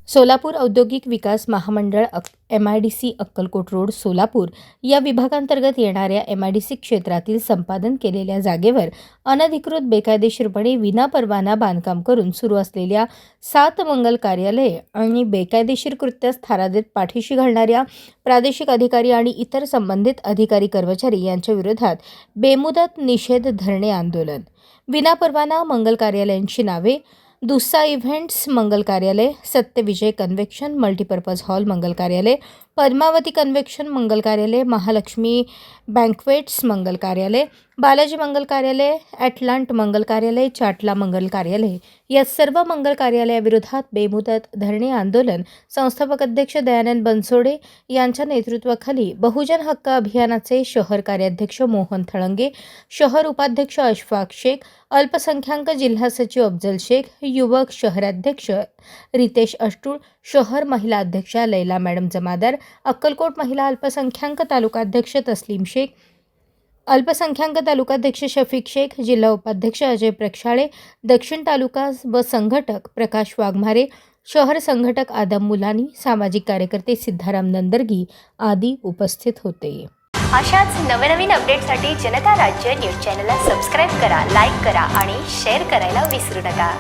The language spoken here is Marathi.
सोलापूर औद्योगिक विकास महामंडळ MIDC अक्कलकोट रोड सोलापूर या विभागांतर्गत येणाऱ्या MIDC क्षेत्रातील संपादन केलेल्या जागेवर अनधिकृत बेकायदेशीरपणे विनापरवाना बांधकाम करून सुरू असलेल्या 7 मंगल कार्यालये आणि बेकायदेशीर कृत्यास थारा देत पाठीशी घालणाऱ्या प्रादेशिक अधिकारी आणि इतर संबंधित अधिकारी कर्मचारी यांच्या विरोधात बेमुदत निषेध धरणे आंदोलन. विनापरवाना मंगल कार्यालयांची नावे: दुस्सा इव्हेंट्स मंगल कार्यालय, सत्यविजय कन्वेक्शन मल्टीपर्पज हॉल मंगल कार्यालय, पद्मावती कन्वेक्शन मंगल कार्यालय, महालक्ष्मी बँक्वेट्स मंगल कार्यालय, बालाजी मंगल कार्यालय, ॲटलांट मंगल कार्यालय, चाटला मंगल कार्यालय या सर्व मंगल कार्यालयाविरोधात बेमुदत धरणे आंदोलन संस्थापक अध्यक्ष दयानंद बनसोडे यांच्या नेतृत्वाखाली बहुजन हक्क अभियानाचे शहर कार्याध्यक्ष मोहन थळंगे, शहर उपाध्यक्ष अशफाक शेख, अल्पसंख्याक जिल्हा सचिव अफजल शेख, युवक शहराध्यक्ष रितेश अष्टूळ, शहर महिला अध्यक्षा लैला मॅडम जमादार, अक्कलकोट महिला अल्पसंख्याक तालुकाध्यक्ष तस्लीम शेख, अल्पसंख्याक तालुकाध्यक्ष शफीक शेख, जिल्हा उपाध्यक्ष अजय प्रक्षाळे, दक्षिण तालुका व संघटक प्रकाश वाघमारे, शहर संघटक आदम मुलानी, सामाजिक कार्यकर्ते सिद्धाराम नंदरगी आदी उपस्थित होते. अशाच नवनवीन अपडेटसाठी जनता राज्य न्यूज चॅनलला सबस्क्राईब करा, लाईक करा आणि शेअर करायला विसरू नका.